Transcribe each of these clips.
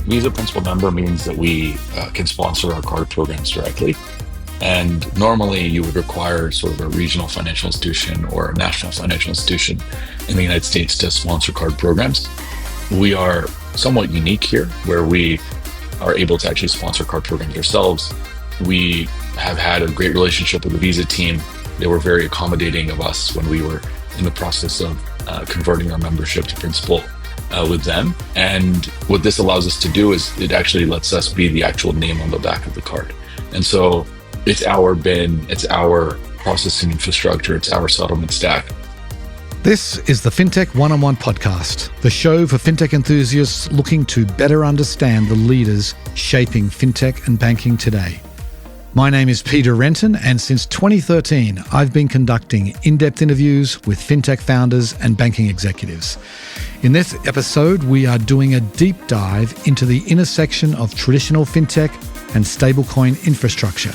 Visa Principal Member means that we can sponsor our card programs directly. And normally you would require sort of a regional financial institution or a national financial institution in the United States to sponsor card programs. We are somewhat unique here where we are able to actually sponsor card programs ourselves. We have had a great relationship with the Visa team. They were very accommodating of us when we were in the process of converting our membership to Principal with them. And what this allows us to do is it actually lets us be the actual name on the back of the card. And so it's our BIN, it's our processing infrastructure, it's our settlement stack. This is the Fintech One-on-One podcast, the show for fintech enthusiasts looking to better understand the leaders shaping fintech and banking today. My name is Peter Renton, and since 2013, I've been conducting in-depth interviews with fintech founders and banking executives. In this episode, we are doing a deep dive into the intersection of traditional fintech and stablecoin infrastructure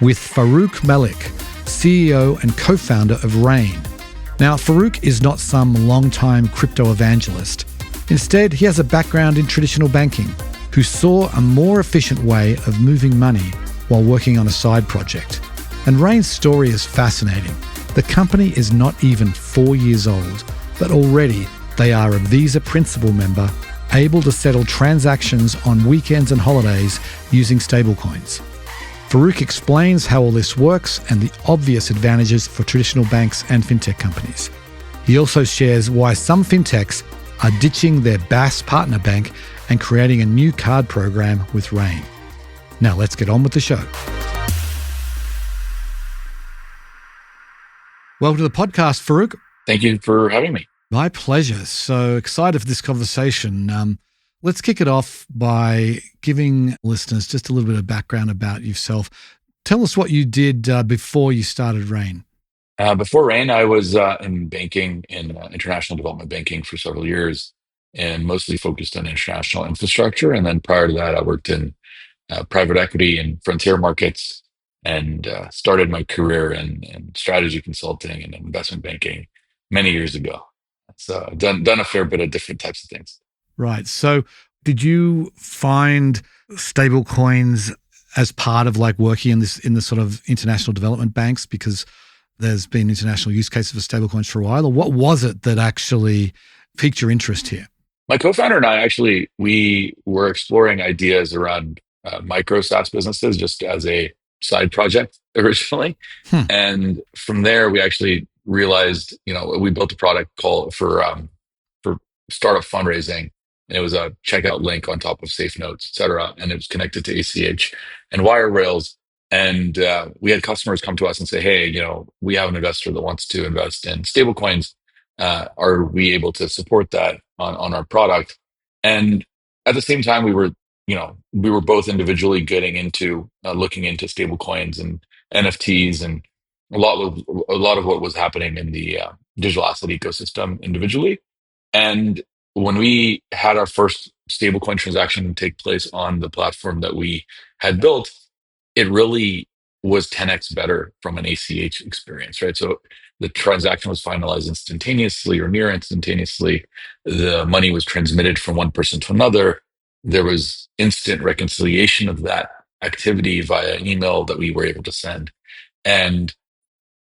with Farooq Malik, CEO and co-founder of Rain. Now, Farooq is not some long-time crypto evangelist. Instead, he has a background in traditional banking, who saw a more efficient way of moving money while working on a side project. And Rain's story is fascinating. The company is not even 4 years old, but already they are a Visa Principal Member, able to settle transactions on weekends and holidays using stablecoins. Farooq explains how all this works and the obvious advantages for traditional banks and fintech companies. He also shares why some fintechs are ditching their BaaS partner bank and creating a new card program with Rain. Now let's get on with the show. Welcome to the podcast, Farooq. Thank you for having me. My pleasure. So excited for this conversation. Let's kick it off by giving listeners just a little bit of background about yourself. Tell us what you did before you started Rain. Before Rain, I was in banking, in international development banking for several years, and mostly focused on international infrastructure. And then prior to that, I worked in private equity and frontier markets, and started my career in strategy consulting and investment banking many years ago. So I've done a fair bit of different types of things. Right. So did you find stable coins as part of like working in the sort of international development banks, because there's been international use cases for stable coins for a while? Or what was it that actually piqued your interest here? My co-founder and I we were exploring ideas around micro SaaS businesses just as a side project originally. And from there, we actually realized, we built a product called for startup fundraising. And it was a checkout link on top of Safe Notes, et cetera. And it was connected to ACH and wire rails. And we had customers come to us and say, hey, we have an investor that wants to invest in stablecoins. Are we able to support that on our product? And at the same time, we were both individually getting into looking into stablecoins and NFTs and a lot of what was happening in the digital asset ecosystem individually. And when we had our first stablecoin transaction take place on the platform that we had built, it really was 10x better from an ACH experience, right? So the transaction was finalized instantaneously or near instantaneously. The money was transmitted from one person to another. There was instant reconciliation of that activity via email that we were able to send. And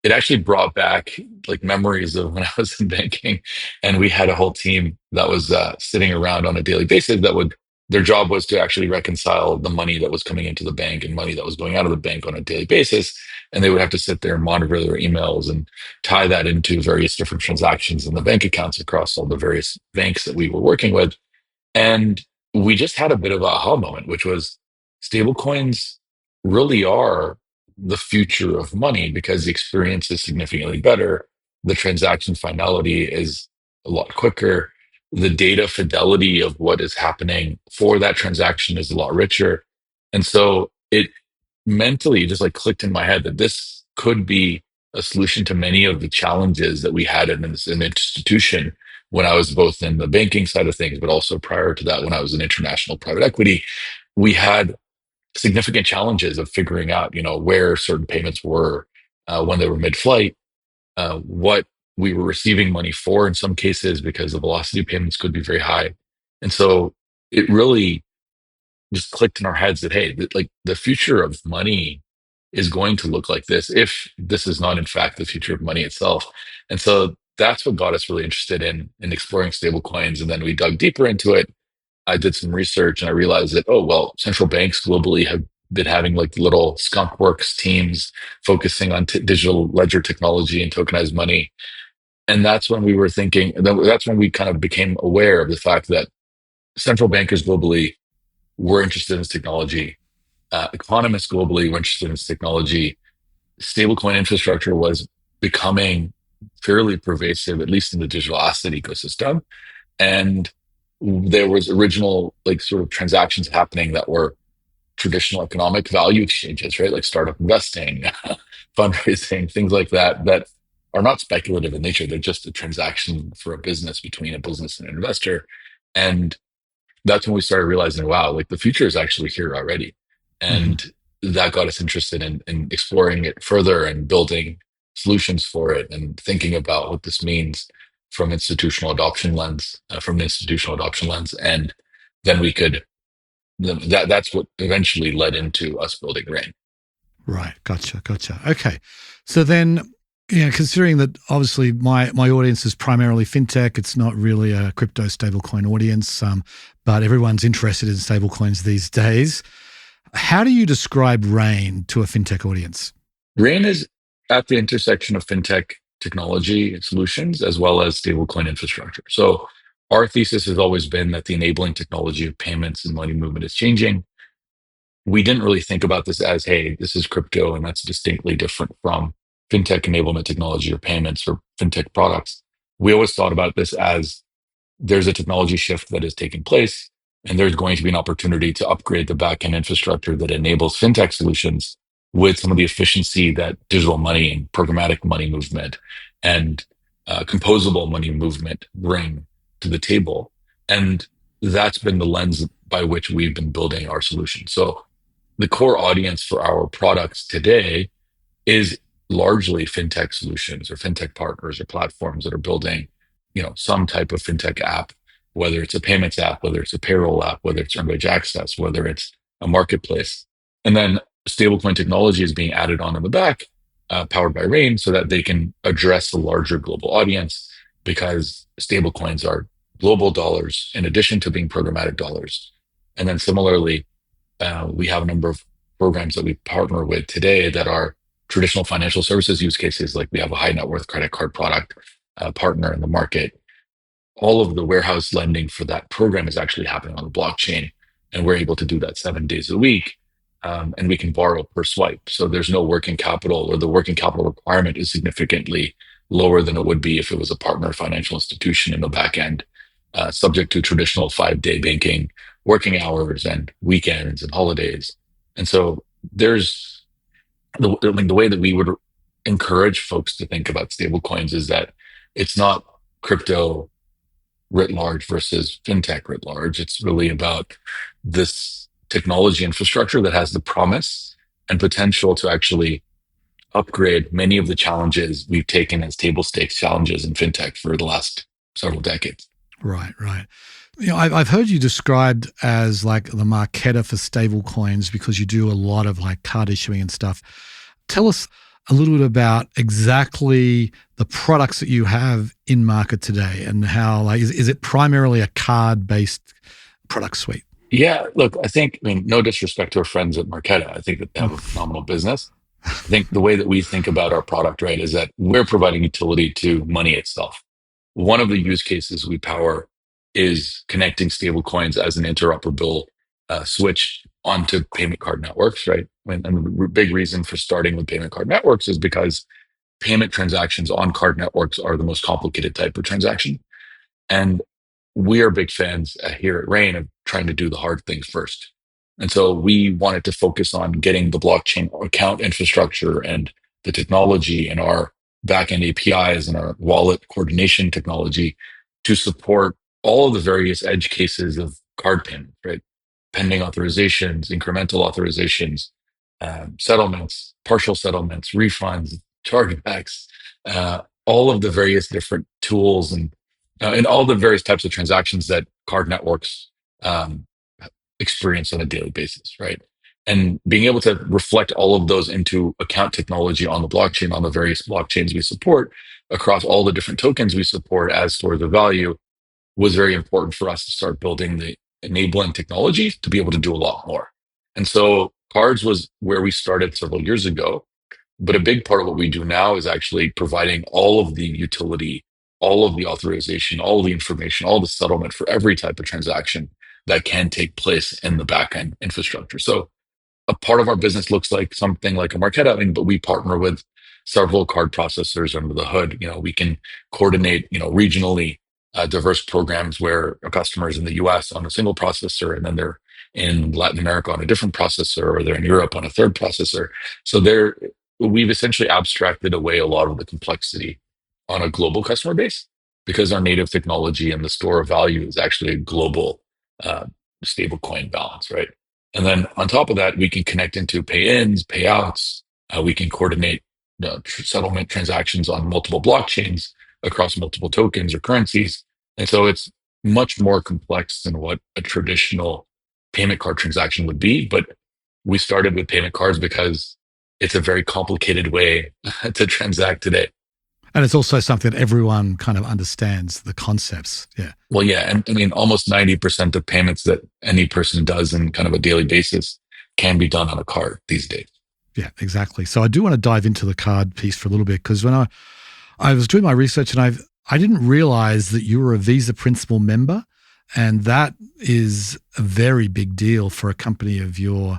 it actually brought back like memories of when I was in banking, and we had a whole team that was sitting around on a daily basis their job was to actually reconcile the money that was coming into the bank and money that was going out of the bank on a daily basis. And they would have to sit there and monitor their emails and tie that into various different transactions in the bank accounts across all the various banks that we were working with. And we just had a bit of a aha moment, which was stablecoins really are the future of money because the experience is significantly better. The transaction finality is a lot quicker. The data fidelity of what is happening for that transaction is a lot richer. And so it mentally just like clicked in my head that this could be a solution to many of the challenges that we had in an institution when I was both in the banking side of things, but also prior to that, when I was in international private equity. We had significant challenges of figuring out, where certain payments were when they were mid-flight, what we were receiving money for in some cases because the velocity of payments could be very high. And so it really just clicked in our heads that, hey, like the future of money is going to look like this if this is not in fact the future of money itself. And so that's what got us really interested in exploring stablecoins. And then we dug deeper into it. I did some research and I realized that, oh, well, central banks globally have been having like little skunk works teams focusing on digital ledger technology and tokenized money. And that's when we were thinking, that's when we kind of became aware of the fact that central bankers globally were interested in this technology. Economists globally were interested in this technology. Stablecoin infrastructure was becoming fairly pervasive, at least in the digital asset ecosystem. And there was original like sort of transactions happening that were traditional economic value exchanges, right? Like startup investing, fundraising, things like that, that are not speculative in nature. They're just a transaction for a business between a business and an investor. And that's when we started realizing, wow, like the future is actually here already. Mhm. And that got us interested in exploring it further and building solutions for it and thinking about what this means from an institutional adoption lens. And then we could, that's what eventually led into us building Rain. Right. Gotcha. Okay. So then, considering that obviously my audience is primarily fintech, it's not really a crypto stablecoin audience, but everyone's interested in stablecoins these days. How do you describe Rain to a fintech audience? Rain is at the intersection of fintech technology solutions as well as stablecoin infrastructure. So our thesis has always been that the enabling technology of payments and money movement is changing. We didn't really think about this as, hey, this is crypto and that's distinctly different from fintech enablement technology or payments or fintech products. We always thought about this as there's a technology shift that is taking place, and there's going to be an opportunity to upgrade the backend infrastructure that enables fintech solutions with some of the efficiency that digital money and programmatic money movement and composable money movement bring to the table. And that's been the lens by which we've been building our solution. So the core audience for our products today is largely fintech solutions or fintech partners or platforms that are building, some type of fintech app, whether it's a payments app, whether it's a payroll app, whether it's earned wage access, whether it's a marketplace. And then stablecoin technology is being added on in the back, powered by Rain, so that they can address a larger global audience because stablecoins are global dollars in addition to being programmatic dollars. And then similarly, we have a number of programs that we partner with today that are traditional financial services use cases. Like we have a high net worth credit card product partner in the market. All of the warehouse lending for that program is actually happening on the blockchain, and we're able to do that 7 days a week. And we can borrow per swipe. So there's no working capital, or the working capital requirement is significantly lower than it would be if it was a partner financial institution in the back end, subject to traditional 5 day banking, working hours and weekends and holidays. And so there's the way that we would encourage folks to think about stablecoins is that it's not crypto writ large versus fintech writ large. It's really about this technology infrastructure that has the promise and potential to actually upgrade many of the challenges we've taken as table stakes challenges in fintech for the last several decades. Right. I've heard you described as like the marketer for stable coins because you do a lot of like card issuing and stuff. Tell us a little bit about exactly the products that you have in market today and how, like, is it primarily a card-based product suite? Yeah, look, no disrespect to our friends at Marqeta. I think that they have a phenomenal business. I think the way that we think about our product, right, is that we're providing utility to money itself. One of the use cases we power is connecting stablecoins as an interoperable switch onto payment card networks, right? And the big reason for starting with payment card networks is because payment transactions on card networks are the most complicated type of transaction. And we are big fans here at Rain of trying to do the hard things first. And so we wanted to focus on getting the blockchain account infrastructure and the technology and our backend APIs and our wallet coordination technology to support all of the various edge cases of card payment, right? Pending authorizations, incremental authorizations, settlements, partial settlements, refunds, chargebacks, all of the various different tools and all the various types of transactions that card networks um, experience on a daily basis, right? And being able to reflect all of those into account technology on the blockchain, on the various blockchains we support, across all the different tokens we support as stores of value, was very important for us to start building the enabling technology to be able to do a lot more. And so cards was where we started several years ago. But a big part of what we do now is actually providing all of the utility, all of the authorization, all of the information, all the settlement for every type of transaction that can take place in the backend infrastructure. So a part of our business looks like something like a Marqeta, but we partner with several card processors under the hood. We can coordinate, regionally diverse programs where a customer is in the US on a single processor, and then they're in Latin America on a different processor, or they're in Europe on a third processor. So we've essentially abstracted away a lot of the complexity on a global customer base, because our native technology and the store of value is actually a global uh, stablecoin balance, right? And then on top of that, we can connect into pay-ins, payouts. We can coordinate settlement transactions on multiple blockchains across multiple tokens or currencies. And so it's much more complex than what a traditional payment card transaction would be. But we started with payment cards because it's a very complicated way to transact today. And it's also something that everyone kind of understands the concepts. Yeah. Well, yeah. And almost 90% of payments that any person does in kind of a daily basis can be done on a card these days. Yeah, exactly. So I do want to dive into the card piece for a little bit, because when I was doing my research, and I didn't realize that you were a Visa Principal member, and that is a very big deal for a company of your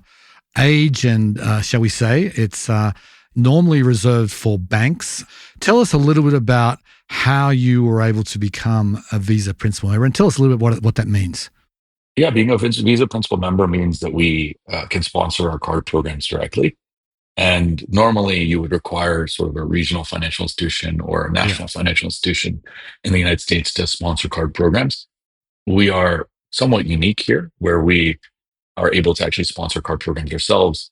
age, and shall we say, it's normally reserved for banks. Tell us a little bit about how you were able to become a Visa Principal member, and tell us a little bit what that means. Yeah, being a Visa Principal member means that we can sponsor our card programs directly. And normally you would require sort of a regional financial institution or a national financial institution in the United States to sponsor card programs. We are somewhat unique here, where we are able to actually sponsor card programs ourselves.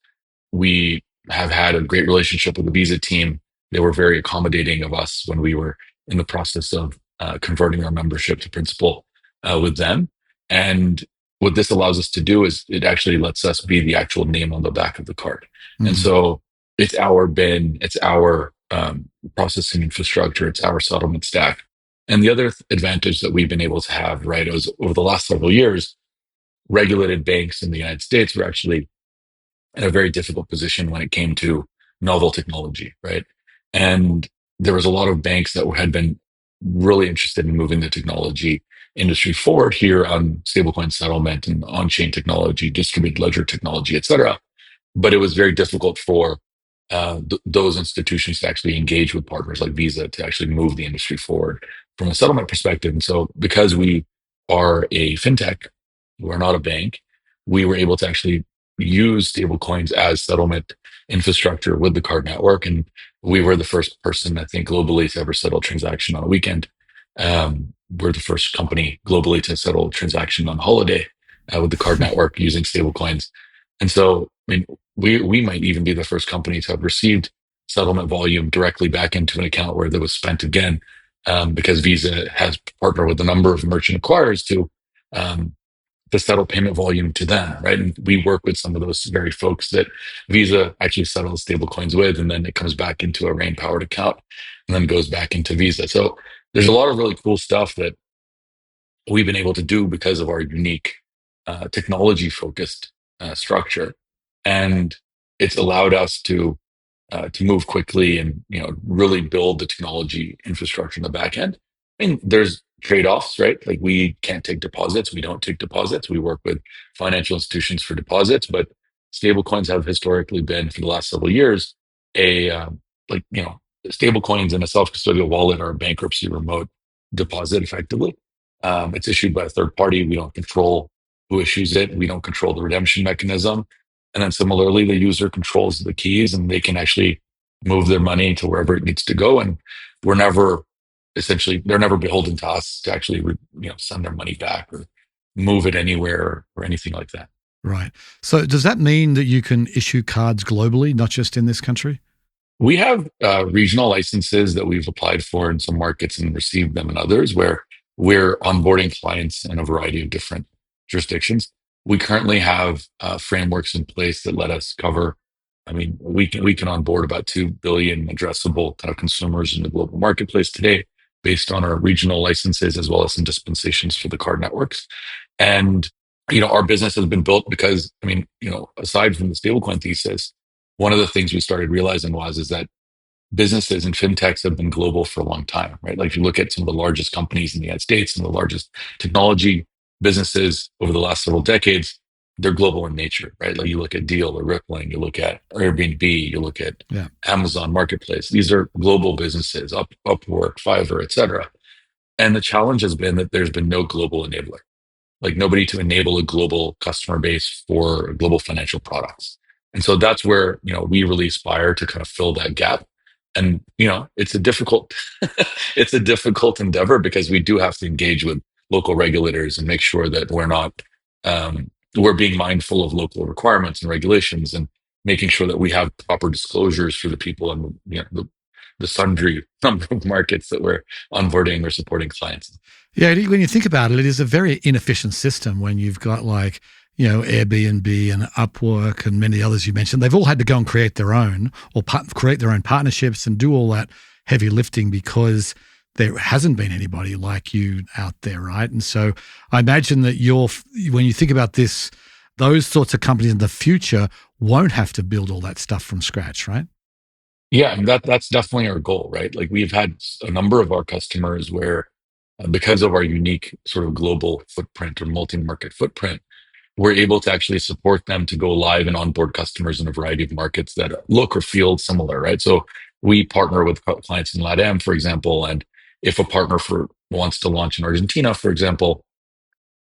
We have had a great relationship with the Visa team. They were very accommodating of us when we were in the process of converting our membership to Principal with them. And what this allows us to do is it actually lets us be the actual name on the back of the card. Mm-hmm. And so it's our BIN, it's our processing infrastructure, it's our settlement stack. And the other advantage that we've been able to have, right, is over the last several years, regulated banks in the United States were actually in a very difficult position when it came to novel technology, right? And there was a lot of banks that had been really interested in moving the technology industry forward here on stablecoin settlement and on-chain technology, distributed ledger technology, et cetera. But it was very difficult for those institutions to actually engage with partners like Visa to actually move the industry forward from a settlement perspective. And so because we are a fintech, we're not a bank, we were able to actually use stablecoins as settlement infrastructure with the card network. And we were the first person, I think, globally to ever settle a transaction on a weekend. We're the first company globally to settle a transaction on holiday with the card network using stablecoins. And so, we might even be the first company to have received settlement volume directly back into an account where that was spent again, because Visa has partnered with a number of merchant acquirers to settle payment volume to them, right? And we work with some of those very folks that Visa actually settles stablecoins with, and then it comes back into a Rain-powered account and then goes back into Visa. So there's a lot of really cool stuff that we've been able to do because of our unique technology-focused structure. And it's allowed us to move quickly and really build the technology infrastructure in the back end. There's trade-offs, right? Like we can't take deposits. We don't take deposits. We work with financial institutions for deposits, but stablecoins have historically been, for the last several years, a stablecoins and a self-custodial wallet are a bankruptcy remote deposit effectively. It's issued by a third party. We don't control who issues it. We don't control the redemption mechanism. And then similarly, the user controls the keys and they can actually move their money to wherever it needs to go. And they're never beholden to us to actually, send their money back or move it anywhere or anything like that. Right. So does that mean that you can issue cards globally, not just in this country? We have regional licenses that we've applied for in some markets and received them in others, where we're onboarding clients in a variety of different jurisdictions. We currently have frameworks in place that let us cover. I mean, we can onboard about 2 billion addressable kind of consumers in the global marketplace today, based on our regional licenses as well as some dispensations for the card networks. And our business has been built because, I mean, aside from the stablecoin thesis, one of the things we started realizing is that businesses and fintechs have been global for a long time, right? Like if you look at some of the largest companies in the United States and the largest technology businesses over the last several decades, they're global in nature, right? Like you look at Deal or Rippling, you look at Airbnb, you look at Yeah. Amazon Marketplace. These are global businesses, Upwork, Fiverr, et cetera. And the challenge has been that there's been no global enabler, like nobody to enable a global customer base for global financial products. And so that's where, we really aspire to kind of fill that gap. And, it's a difficult, it's a difficult endeavor because we do have to engage with local regulators and make sure that we're being mindful of local requirements and regulations and making sure that we have proper disclosures for the people and, the sundry number of markets that we're onboarding or supporting clients. Yeah, when you think about it, it is a very inefficient system when you've got like, Airbnb and Upwork and many others you mentioned. They've all had to go and create their own or create their own partnerships and do all that heavy lifting because there hasn't been anybody like you out there, right? And so I imagine that when you think about this, those sorts of companies in the future won't have to build all that stuff from scratch, right? Yeah, and that's definitely our goal, right? Like we've had a number of our customers where, because of our unique sort of global footprint or multi-market footprint, we're able to actually support them to go live and onboard customers in a variety of markets that look or feel similar, right? So we partner with clients in LATAM, for example, and if a partner wants to launch in Argentina, for example,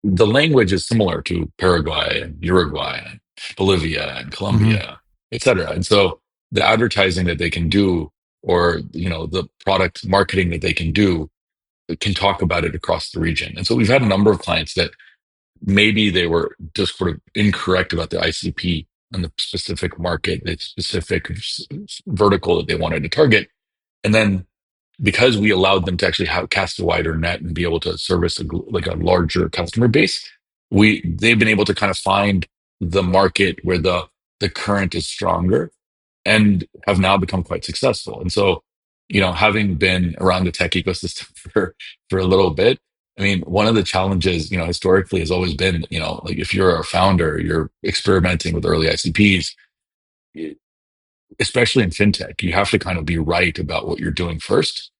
the language is similar to Paraguay and Uruguay and Bolivia and Colombia, et cetera. And so the advertising that they can do, or the product marketing that they can do, can talk about it across the region. And so we've had a number of clients that maybe they were just sort of incorrect about the ICP and the specific market, the specific vertical that they wanted to target. And then because we allowed them to actually cast a wider net and be able to service like a larger customer base, they've been able to kind of find the market where the current is stronger and have now become quite successful. And so, having been around the tech ecosystem for a little bit, I mean, one of the challenges, historically has always been, like if you're a founder, you're experimenting with early ICPs, especially in fintech, you have to kind of be right about what you're doing first.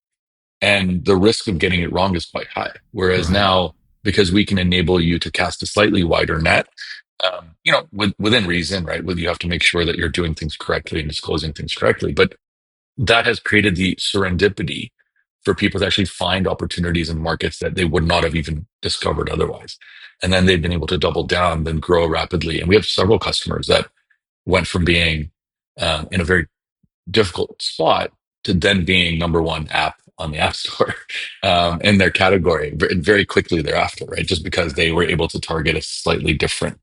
And the risk of getting it wrong is quite high. Whereas Right. now, because we can enable you to cast a slightly wider net, within reason, right? You have to make sure that you're doing things correctly and disclosing things correctly. But that has created the serendipity for people to actually find opportunities in markets that they would not have even discovered otherwise. And then they've been able to double down, then grow rapidly. And we have several customers that went from being in a very difficult spot to then being number one app on the App Store in their category very quickly thereafter, right? Just because they were able to target a slightly different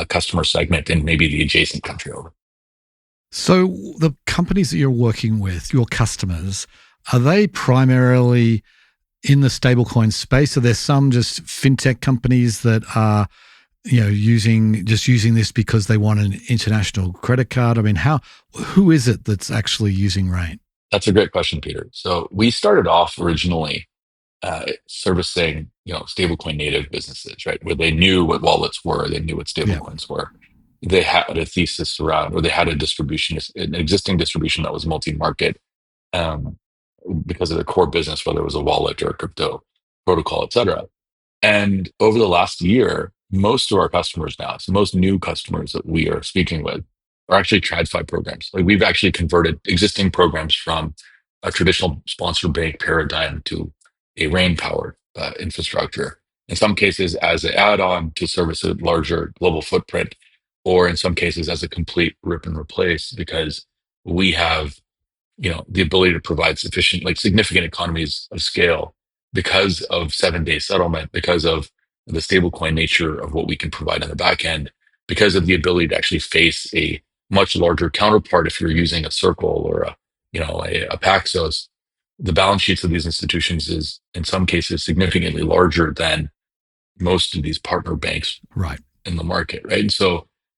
customer segment in maybe the adjacent country over. So the companies that you're working with, your customers, are they primarily in the stablecoin space? Are there some just fintech companies that are, using this because they want an international credit card? I mean, who is it that's actually using Rain? That's a great question, Peter. So we started off originally servicing, stablecoin native businesses, right? Where they knew what wallets were, they knew what Yeah. stablecoins were. They had a thesis around, or they had an existing distribution that was multi-market, um, because of their core business, whether it was a wallet or a crypto protocol, et cetera. And over the last year, most of our customers now, so most new customers that we are speaking with, are actually tradfi programs. Like we've actually converted existing programs from a traditional sponsor bank paradigm to a rain powered infrastructure. In some cases, as an add-on to service a larger global footprint, or in some cases as a complete rip and replace, because we have the ability to provide significant economies of scale because of 7-day settlement, because of the stablecoin nature of what we can provide on the back end, because of the ability to actually face a much larger counterpart. If you're using a Circle or a Paxos, the balance sheets of these institutions is in some cases significantly larger than most of these partner banks. Right. in the market, right?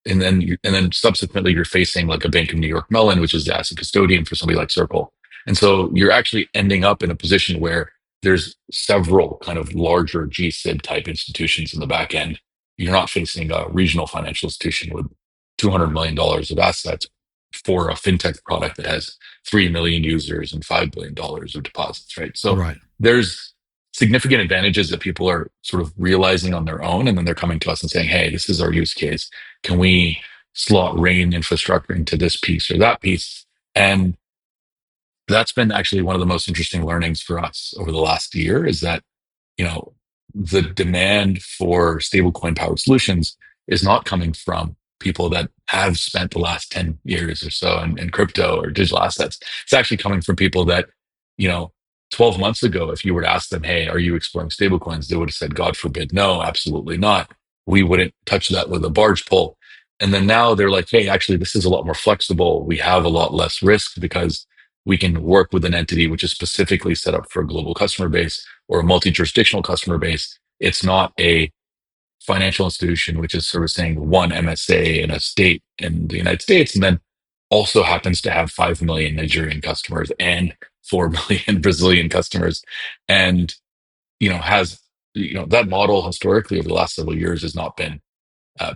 And then subsequently you're facing like a Bank of New York Mellon, which is the asset custodian for somebody like Circle. And so you're actually ending up in a position where there's several kind of larger GSIB type institutions in the back end. You're not facing a regional financial institution with $200 million of assets for a fintech product that has 3 million users and $5 billion of deposits, right? So Right. there's significant advantages that people are sort of realizing on their own. And then they're coming to us and saying, hey, this is our use case. Can we slot RAIN infrastructure into this piece or that piece? And that's been actually one of the most interesting learnings for us over the last year is that, you know, the demand for stablecoin powered solutions is not coming from people that have spent the last 10 years or so in crypto or digital assets. It's actually coming from people that, you know, 12 months ago, if you were to ask them, hey, are you exploring stablecoins? They would have said, God forbid, no, absolutely not. We wouldn't touch that with a barge pole. And then now they're like, hey, actually, this is a lot more flexible. We have a lot less risk because we can work with an entity which is specifically set up for a global customer base or a multi-jurisdictional customer base. It's not a financial institution which is servicing one MSA in a state in the United States and then also happens to have 5 million Nigerian customers and 4 million Brazilian customers. And, has, that model historically over the last several years has not been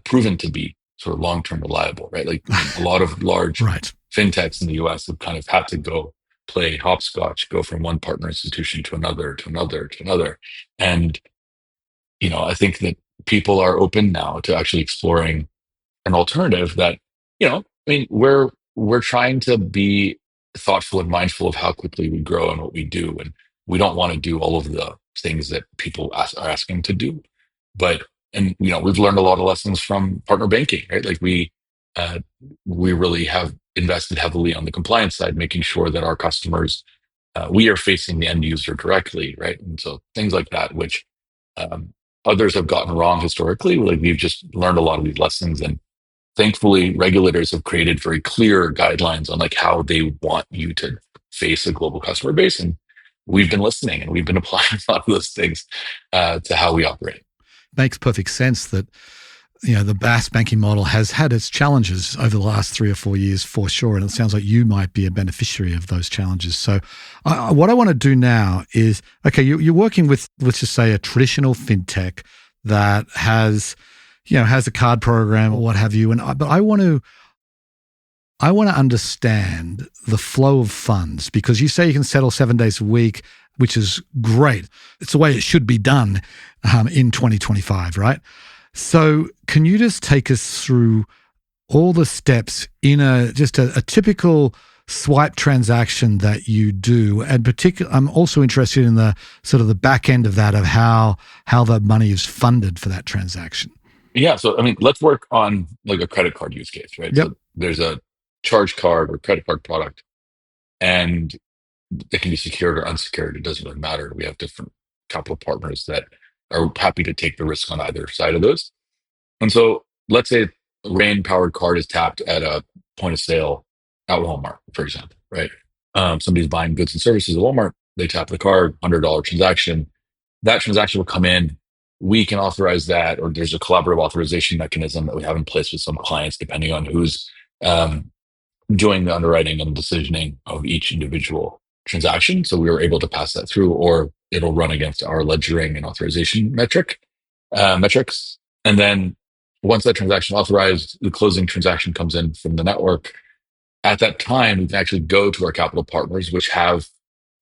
proven to be sort of long-term reliable, right? Like, I mean, a lot of large Right. fintechs in the US have kind of had to go play hopscotch, go from one partner institution to another, to another, to another. And, I think that people are open now to actually exploring an alternative that, I mean, we're trying to be thoughtful and mindful of how quickly we grow and what we do. And we don't want to do all of the things that people are asking to do. But, and, we've learned a lot of lessons from partner banking, right? Like we really have invested heavily on the compliance side, making sure that our customers, we are facing the end user directly, right? And so things like that, which um, others have gotten wrong historically, like we've just learned a lot of these lessons. And thankfully, regulators have created very clear guidelines on like how they want you to face a global customer base. And we've been listening and we've been applying a lot of those things to how we operate. Makes perfect sense that the BaaS banking model has had its challenges over the last 3 or 4 years for sure, and it sounds like you might be a beneficiary of those challenges. So, what I want to do now is, okay, you're working with, let's just say, a traditional fintech that has a card program or what have you, but I want to understand the flow of funds because you say you can settle 7 days a week, which is great. It's the way it should be done in 2025, right? So can you just take us through all the steps in a typical swipe transaction that you do? And particularly, I'm also interested in the sort of the back end of that, of how the money is funded for that transaction. Yeah. So, I mean, let's work on like a credit card use case, right? Yep. So there's a charge card or credit card product and it can be secured or unsecured. It doesn't really matter. We have different capital partners that are happy to take the risk on either side of those. And so let's say a RAIN powered card is tapped at a point of sale at Walmart, for example, right? Somebody's buying goods and services at Walmart. They tap the card, $100 transaction. That transaction will come in. We can authorize that, or there's a collaborative authorization mechanism that we have in place with some clients, depending on who's doing the underwriting and decisioning of each individual transaction. So we were able to pass that through, or it'll run against our ledgering and authorization metrics. And then once that transaction authorized, the closing transaction comes in from the network. At that time, we can actually go to our capital partners, which have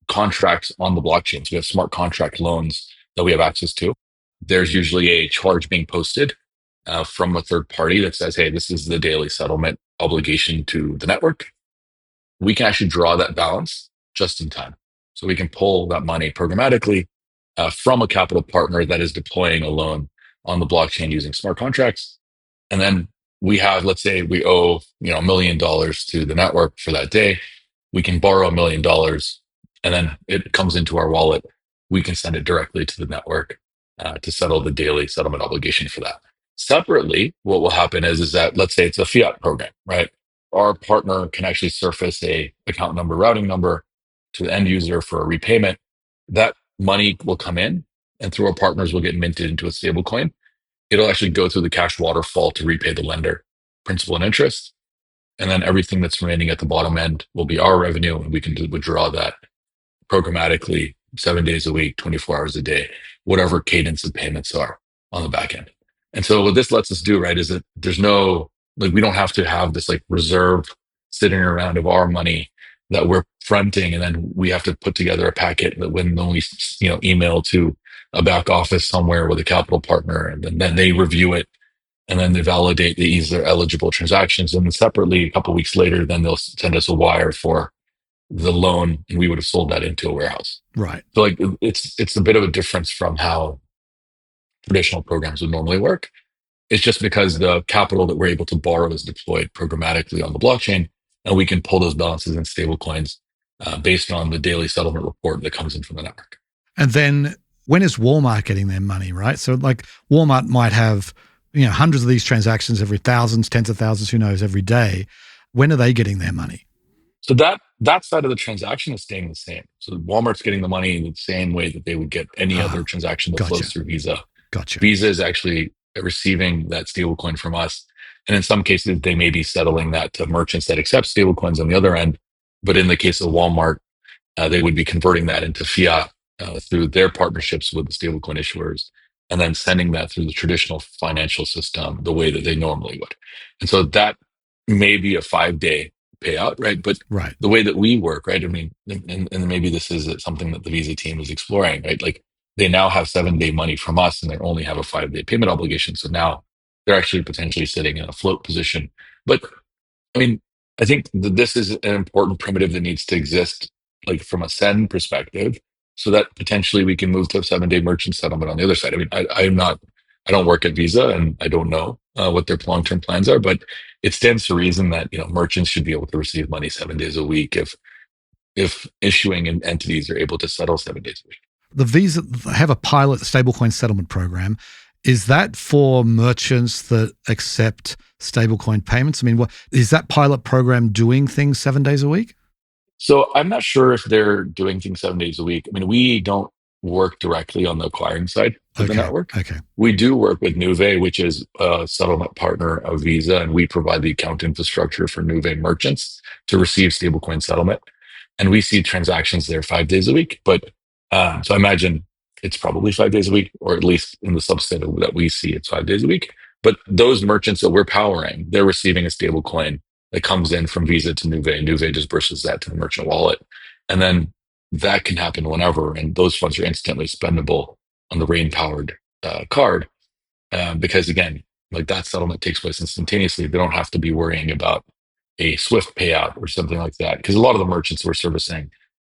contracts on the blockchain. So we have smart contract loans that we have access to. There's usually a charge being posted from a third party that says, hey, this is the daily settlement obligation to the network. We can actually draw that balance just in time. So we can pull that money programmatically from a capital partner that is deploying a loan on the blockchain using smart contracts. And then we have, let's say we owe, $1 million to the network for that day. We can borrow $1 million and then it comes into our wallet. We can send it directly to the network to settle the daily settlement obligation for that. Separately, what will happen is that, let's say it's a fiat program, right? Our partner can actually surface a account number, routing number to the end user for a repayment. That money will come in and through our partners will get minted into a stablecoin. it'll actually go through the cash waterfall to repay the lender principal and interest. And then everything that's remaining at the bottom end will be our revenue, and we can withdraw that programmatically 7 days a week, 24 hours a day, whatever cadence of payments are on the back end. And so what this lets us do, right, is that there's no, like, we don't have to have this like reserve sitting around of our money that we're fronting. And then we have to put together a packet that when we, email to a back office somewhere with a capital partner, and then they review it, and then they validate these are eligible transactions. And then separately, a couple of weeks later, then they'll send us a wire for the loan, and we would have sold that into a warehouse. Right. So like it's a bit of a difference from how traditional programs would normally work. It's just because the capital that we're able to borrow is deployed programmatically on the blockchain, and we can pull those balances in stablecoins based on the daily settlement report that comes in from the network. And then when is Walmart getting their money, right? So like Walmart might have, hundreds of these transactions every thousands, tens of thousands, who knows, every day. When are they getting their money? So that side of the transaction is staying the same. So Walmart's getting the money in the same way that they would get any other transaction that flows through Visa. Gotcha. Visa is actually receiving that stablecoin from us. And in some cases, they may be settling that to merchants that accept stablecoins on the other end. But in the case of Walmart, they would be converting that into fiat through their partnerships with the stablecoin issuers, and then sending that through the traditional financial system the way that they normally would. And so that may be a 5-day payout, right? But right. the way that we work, right? I mean, and maybe this is something that the Visa team is exploring, right? Like they now have 7-day money from us, and they only have a 5-day payment obligation. So now they're actually potentially sitting in a float position. But I mean, I think that this is an important primitive that needs to exist, like from a send perspective, so that potentially we can move to a 7-day merchant settlement on the other side. I mean, I don't work at Visa, and I don't know what their long-term plans are, but it stands to reason that merchants should be able to receive money 7 days a week if issuing entities are able to settle 7 days a week. The Visa have a pilot stablecoin settlement program. Is that for merchants that accept stablecoin payments? I mean, is that pilot program doing things 7 days a week? So I'm not sure if they're doing things 7 days a week. I mean, we don't work directly on the acquiring side of the network. Okay. We do work with Nuvei, which is a settlement partner of Visa, and we provide the account infrastructure for Nuvei merchants to receive stablecoin settlement. And we see transactions there 5 days a week. But so I imagine it's probably 5 days a week, or at least in the subset that we see, it's 5 days a week. But those merchants that we're powering, they're receiving a stablecoin that comes in from Visa to Nuvei. Nuvei disperses that to the merchant wallet. And then that can happen whenever. And those funds are instantly spendable on the Rain-powered card. Because again, like that settlement takes place instantaneously. They don't have to be worrying about a Swift payout or something like that. Because a lot of the merchants we're servicing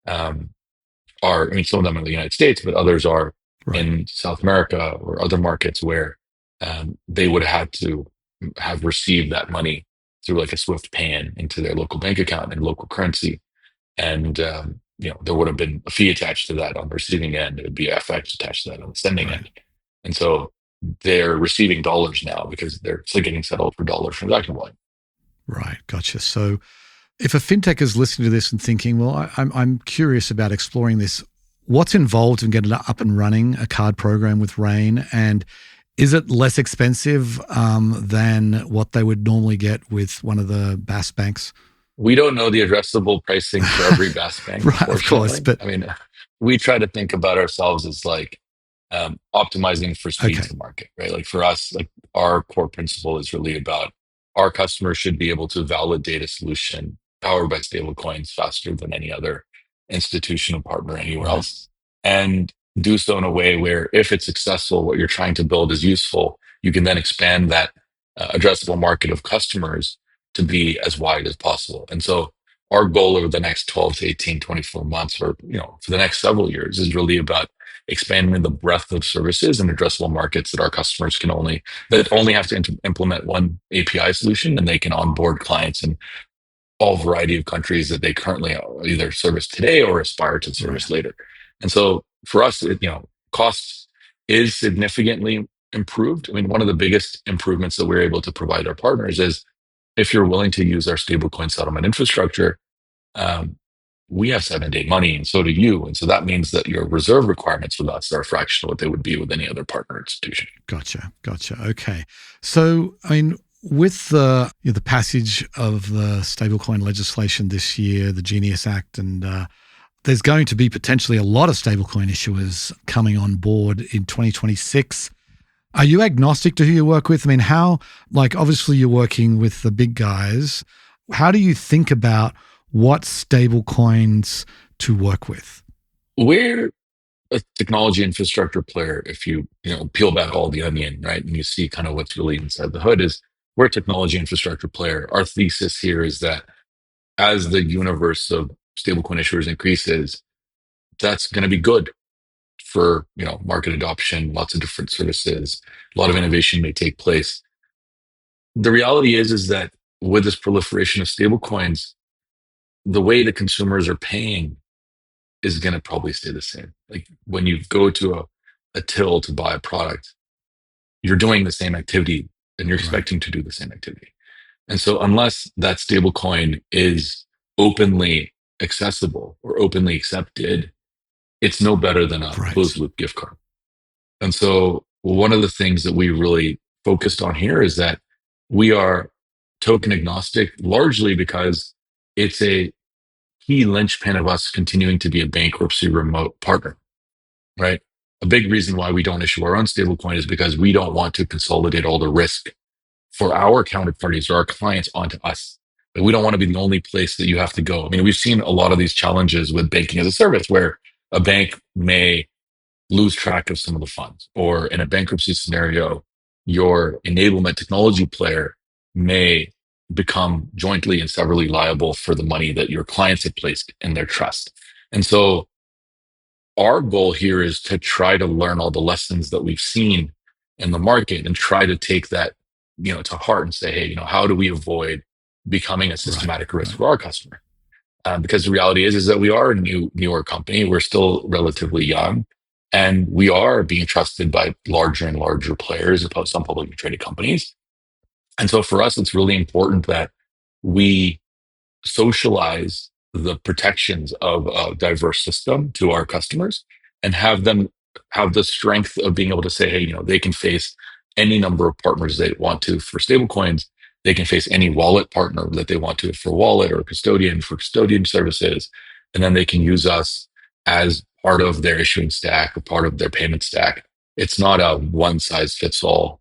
some of them are in the United States, but others are in South America or other markets where they would have had to have received that money through like a Swift pay-in into their local bank account in local currency. And, there would have been a fee attached to that on the receiving end. It would be FX attached to that on the sending end. And so they're receiving dollars now because they're still getting settled for dollar transaction volume. Right. Gotcha. So if a fintech is listening to this and thinking, well, I'm curious about exploring this, what's involved in getting up and running a card program with Rain? And is it less expensive than what they would normally get with one of the BaaS banks? We don't know the addressable pricing for every BaaS bank, right, of course. But I mean, we try to think about ourselves as like optimizing for speed to market, right? Like for us, like our core principle is really about our customers should be able to validate a solution powered by stablecoins faster than any other institutional partner anywhere else, and do so in a way where if it's successful, what you're trying to build is useful, you can then expand that addressable market of customers to be as wide as possible. And so our goal over the next 12 to 18, 24 months, or for the next several years, is really about expanding the breadth of services and addressable markets that our customers only have to implement one API solution, and they can onboard clients in all variety of countries that they currently either service today or aspire to service later. And so for us, cost is significantly improved. I mean, one of the biggest improvements that we're able to provide our partners is if you're willing to use our stablecoin settlement infrastructure, we have 7-day money and so do you. And so that means that your reserve requirements with us are a fraction of what they would be with any other partner institution. Gotcha. Okay. So, I mean, with the passage of the stablecoin legislation this year, the Genius Act, and there's going to be potentially a lot of stablecoin issuers coming on board in 2026. Are you agnostic to who you work with? I mean, how, like, obviously you're working with the big guys. How do you think about what stablecoins to work with? We're a technology infrastructure player. If you peel back all the onion, right, and you see kind of what's really inside the hood, is we're a technology infrastructure player. Our thesis here is that as the universe of stablecoin issuers increases, that's going to be good for market adoption. Lots of different services, a lot of innovation may take place. The reality is that with this proliferation of stablecoins, the way the consumers are paying is going to probably stay the same. Like when you go to a till to buy a product, you're doing the same activity and you're expecting to do the same activity. And so unless that stablecoin is openly accessible or openly accepted, it's no better than a closed loop gift card. And so one of the things that we really focused on here is that we are token agnostic, largely because it's a key linchpin of us continuing to be a bankruptcy remote partner, right? A big reason why we don't issue our own stablecoin is because we don't want to consolidate all the risk for our counterparties or our clients onto us. But we don't want to be the only place that you have to go. I mean, we've seen a lot of these challenges with banking as a service where a bank may lose track of some of the funds, or in a bankruptcy scenario, your enablement technology player may become jointly and severally liable for the money that your clients have placed in their trust. And so our goal here is to try to learn all the lessons that we've seen in the market and try to take that, to heart and say, hey, how do we avoid becoming a systematic risk for our customer? Because the reality is that we are a newer company. We're still relatively young, and we are being trusted by larger and larger players, some publicly traded companies. And so for us, it's really important that we socialize the protections of a diverse system to our customers and have them have the strength of being able to say, hey, they can face any number of partners they want to for stablecoins. They can face any wallet partner that they want to for wallet or custodian for custodian services. And then they can use us as part of their issuing stack or part of their payment stack. It's not a one size fits all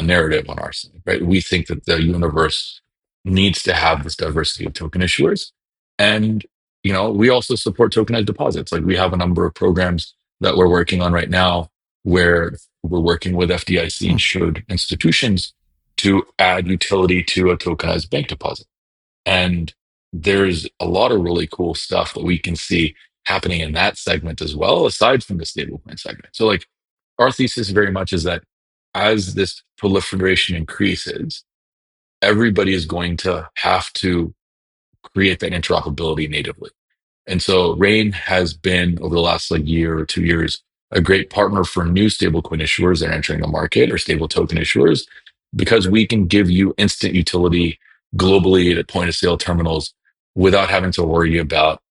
narrative on our side, right? We think that the universe needs to have this diversity of token issuers. And, we also support tokenized deposits. Like we have a number of programs that we're working on right now where we're working with FDIC insured institutions to add utility to a tokenized bank deposit. And there's a lot of really cool stuff that we can see happening in that segment as well, aside from the stablecoin segment. So like our thesis very much is that as this proliferation increases, everybody is going to have to create that interoperability natively. And so Rain has been, over the last year or 2 years, a great partner for new stablecoin issuers that are entering the market or stable token issuers, because we can give you instant utility globally at point of sale terminals without having to worry about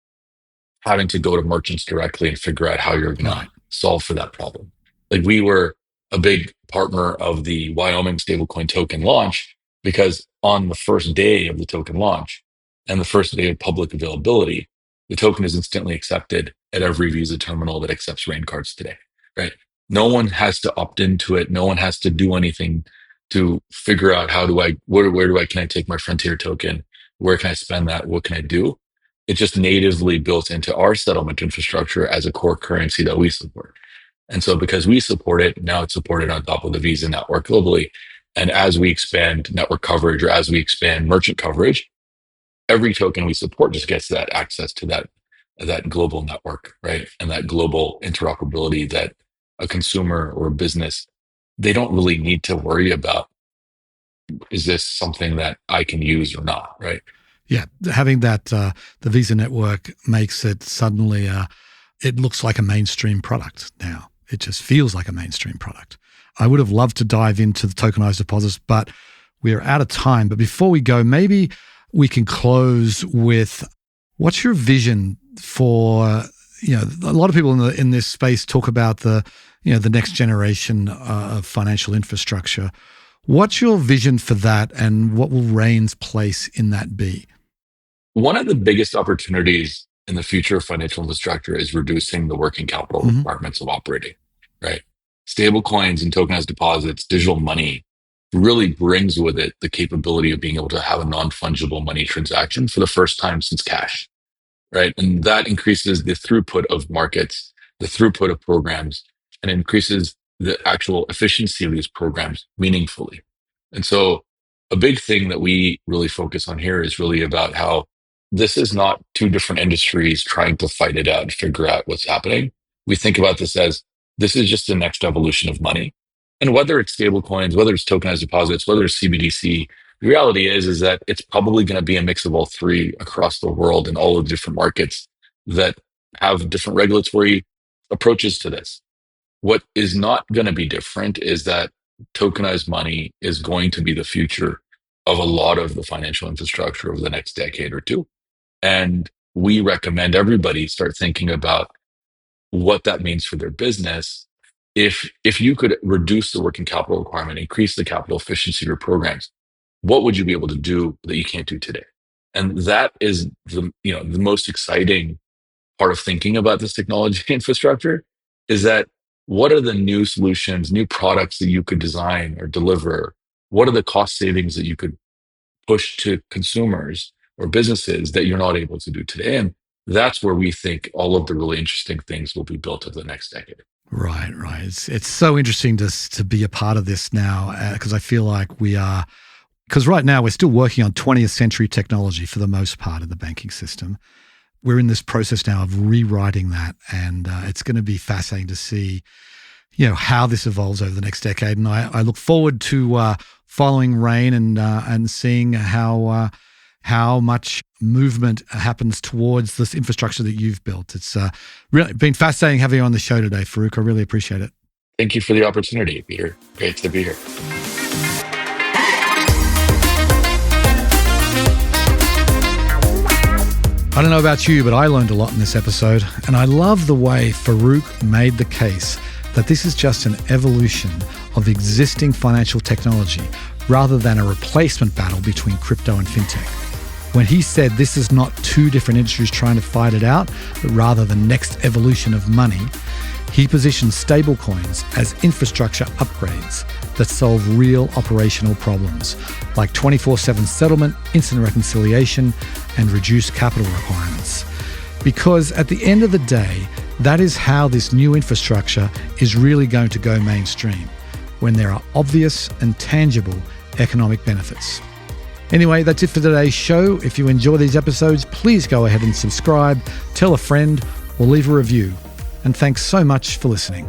having to go to merchants directly and figure out how you're going to solve for that problem. Like we were a big partner of the Wyoming stablecoin token launch because on the first day of the token launch and the first day of public availability, the token is instantly accepted at every Visa terminal that accepts Rain cards today, right? No one has to opt into it. No one has to do anything to figure out can I take my Frontier token? Where can I spend that? What can I do? It's just natively built into our settlement infrastructure as a core currency that we support. And so because we support it, now it's supported on top of the Visa network globally. And as we expand network coverage or as we expand merchant coverage, every token we support just gets that access to that global network, right? And that global interoperability that a consumer or a business, they don't really need to worry about, is this something that I can use or not, right? Yeah, having that, the Visa network makes it suddenly, it looks like a mainstream product now. It just feels like a mainstream product. I would have loved to dive into the tokenized deposits, but we're out of time. But before we go, maybe we can close with, what's your vision for, a lot of people in this space talk about the next generation of financial infrastructure. What's your vision for that, and what will Rain's place in that be? One of the biggest opportunities in the future of financial infrastructure is reducing the working capital requirements of operating, right? Stablecoins and tokenized deposits, digital money really brings with it the capability of being able to have a non-fungible money transaction for the first time since cash, right? And that increases the throughput of markets, the throughput of programs, and increases the actual efficiency of these programs meaningfully. And so a big thing that we really focus on here is really about how this is not two different industries trying to fight it out and figure out what's happening. We think about this as this is just the next evolution of money. And whether it's stable coins, whether it's tokenized deposits, whether it's CBDC, the reality is that it's probably going to be a mix of all three across the world in all of the different markets that have different regulatory approaches to this. What is not going to be different is that tokenized money is going to be the future of a lot of the financial infrastructure over the next decade or two. And we recommend everybody start thinking about what that means for their business. If you could reduce the working capital requirement, increase the capital efficiency of your programs, what would you be able to do that you can't do today? And that is the most exciting part of thinking about this technology infrastructure, is that what are the new solutions, new products that you could design or deliver? What are the cost savings that you could push to consumers or businesses that you're not able to do today? And that's where we think all of the really interesting things will be built over the next decade. Right. It's so interesting to be a part of this now, because I feel like we are, because right now we're still working on 20th century technology for the most part of the banking system. We're in this process now of rewriting that, and it's going to be fascinating to see, how this evolves over the next decade. And I look forward to following Rain and seeing how much movement happens towards this infrastructure that you've built. It's really been fascinating having you on the show today, Farooq. I really appreciate it. Thank you for the opportunity, Peter. Great to be here. I don't know about you, but I learned a lot in this episode, and I love the way Farooq made the case that this is just an evolution of existing financial technology rather than a replacement battle between crypto and fintech. When he said this is not two different industries trying to fight it out, but rather the next evolution of money, he positions stablecoins as infrastructure upgrades that solve real operational problems like 24/7 settlement, instant reconciliation, and reduced capital requirements. Because at the end of the day, that is how this new infrastructure is really going to go mainstream, when there are obvious and tangible economic benefits. Anyway, that's it for today's show. If you enjoy these episodes, please go ahead and subscribe, tell a friend, or leave a review. And thanks so much for listening.